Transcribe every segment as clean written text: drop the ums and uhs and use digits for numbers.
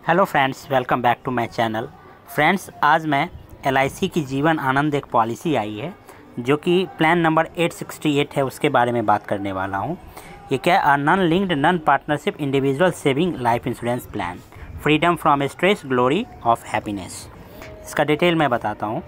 Hello friends, welcome back to my channel. Friends, आज मैं LIC की जीवन आनंद एक पॉलिसी आई है जो कि प्लान नंबर 868 है, उसके बारे में बात करने वाला हूँ। ये क्या है? Non linked non partnership individual saving life insurance plan, freedom from stress, glory of happiness. इसका डिटेल मैं बताता हूँ।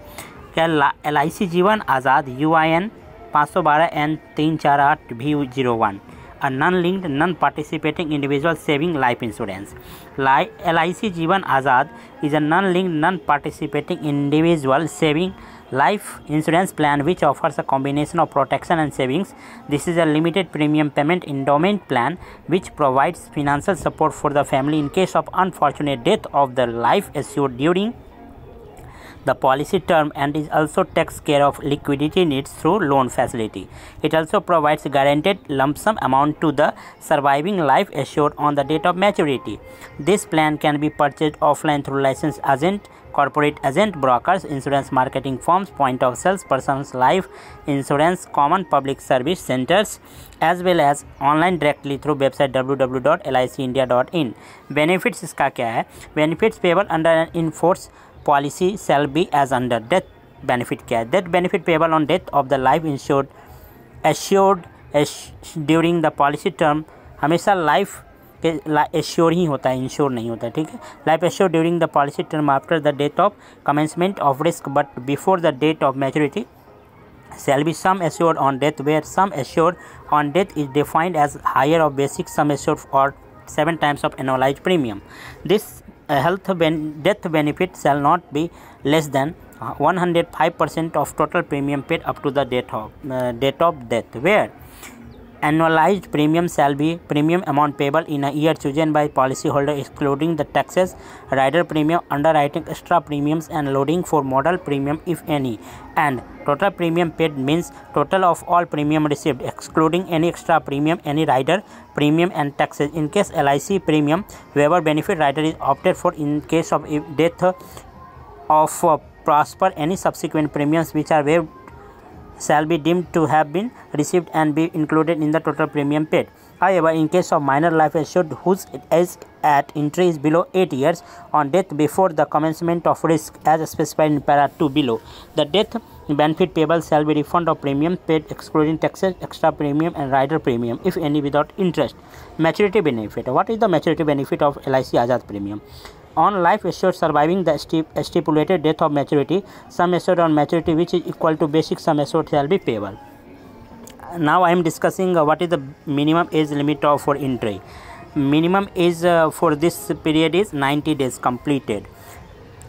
क्या LIC जीवन आज़ाद UIN 512N348V01 a non-linked non-participating individual saving life insurance. LIC जीवन आज़ाद is a non-linked non-participating individual saving life insurance plan which offers a combination of protection and savings. This is a limited premium payment endowment plan which provides financial support for the family in case of unfortunate death of the life assured during the policy term, and it also takes care of liquidity needs through loan facility. It also provides guaranteed lump sum amount to the surviving life assured on the date of maturity. This plan can be purchased offline through licensed agent, corporate agent, brokers, insurance marketing firms, point of sales persons, life insurance common public service centers, as well as online directly through website www.licindia.in. Benefits इसका क्या है? Benefits payable under an in-force policy shall be as under. Death benefit क्या है? Death benefit payable on death of the life assured during the policy term हमेशा life assure ही होता है, insure नहीं होता है। ठीक है। Life assure during the policy term after the date of commencement of risk but before the date of maturity shall be sum assured on death, where sum assured on death is defined as higher of basic sum assured or 7 times of annualized premium. This death benefit shall not be less than 105% of total premium paid up to the date of death, where annualized premium shall be premium amount payable in a year chosen by policyholder excluding the taxes, rider premium, underwriting extra premiums and loading for model premium if any, and total premium paid means total of all premium received excluding any extra premium, any rider premium and taxes. In case LIC premium waiver benefit rider is opted for in case of death of prosper, any subsequent premiums which are waived shall be deemed to have been received and be included in the total premium paid. However, in case of minor life assured whose age at entry is below 8 years on death before the commencement of risk as specified in para 2 below, the death benefit payable shall be refund of premium paid excluding taxes, extra premium and rider premium if any without interest. Maturity benefit. What is the maturity benefit of LIC Azad premium? On life assured surviving the stipulated death of maturity, sum assured on maturity which is equal to basic sum assured shall be payable. Now I am discussing what is the minimum age limit for entry. Minimum age for this period is 90 days completed.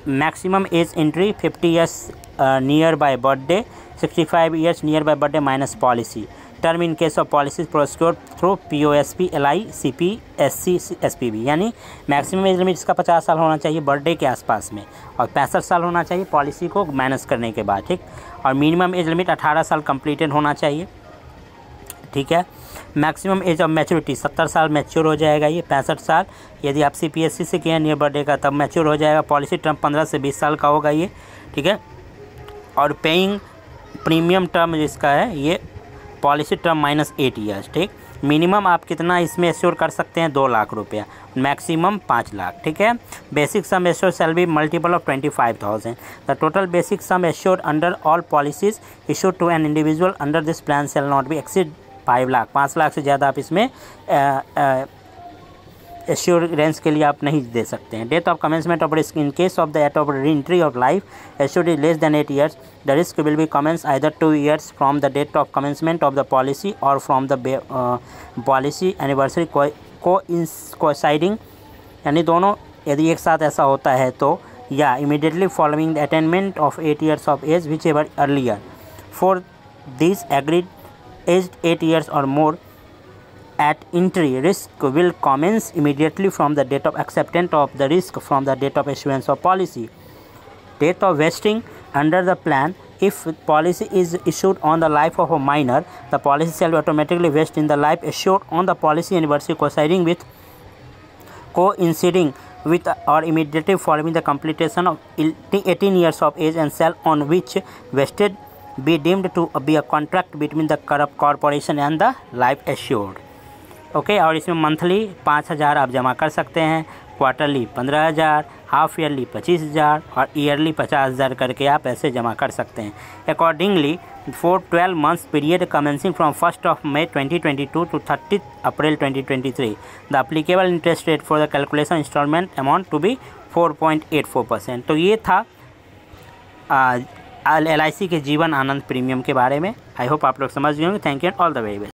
Maximum age entry 50 years nearby birthday, 65 years nearby birthday minus policy. Term in case of policies procured through POSP, LI, CP, SC, SPB। यानी maximum age limit इसका 50 साल होना चाहिए birthday के आसपास में, और 65 साल होना चाहिए पॉलिसी को माइनस करने के बाद। ठीक। और मिनिमम एज लिमिट 18 साल कंप्लीटेड होना चाहिए। ठीक है। मैक्सिमम एज ऑफ मैच्योरिटी 70 साल मैच्योर हो जाएगा ये। 65 साल यदि आप CPSC से किए नियर बर्थडे का तब मैच्योर हो जाएगा। पॉलिसी टर्म 15 से 20 साल का होगा ये। ठीक है। और पेइंग प्रीमियम टर्म जिसका है ये पॉलिसी टर्म माइनस 8 ईयर्स। ठीक। मिनिमम आप कितना इसमें एश्योर कर सकते हैं? 2 लाख रुपया, मैक्सिमम 5 लाख। ठीक है। Basic sum assure shall be multiple of 25,000। The total basic sum assure under all policies issued to an individual under this plan shall not be exceed 5 lakh. 5 lakh से ज़्यादा आप इसमें एश्योरेंस के लिए आप नहीं दे सकते हैं। Death of commencement of risk in case of the at of re-entry of life assured is less than 8 years, the risk will be commenced either 2 years from the date of commencement of the policy or from the policy anniversary coinciding, यानी दोनों यदि एक साथ ऐसा होता है तो, या immediately following the attainment of 8 years of age whichever earlier. For these agreed aged 8 years or more at entry, risk will commence immediately from the date of acceptance of the risk from the date of issuance of policy. Date of vesting under the plan, if policy is issued on the life of a minor, the policy shall automatically vest in the life assured on the policy anniversary coinciding with or immediately following the completion of 18 years of age, and shall on which vested be deemed to be a contract between the corporation and the life assured. Okay. और इसमें monthly 5,000 आप जमा कर सकते हैं। Quarterly 15,000, half yearly 25,000 और yearly 50,000 करके आप ऐसे जमा कर सकते हैं। Accordingly for 12 months period commencing from 1 May 2022 to 30 April 2023 the applicable interest rate for the calculation installment amount to be 4.84%। तो ये था LIC के जीवन आनंद प्रीमियम के बारे में। आई होप आप लोग समझ गए होंगे। Thank you and all the very best.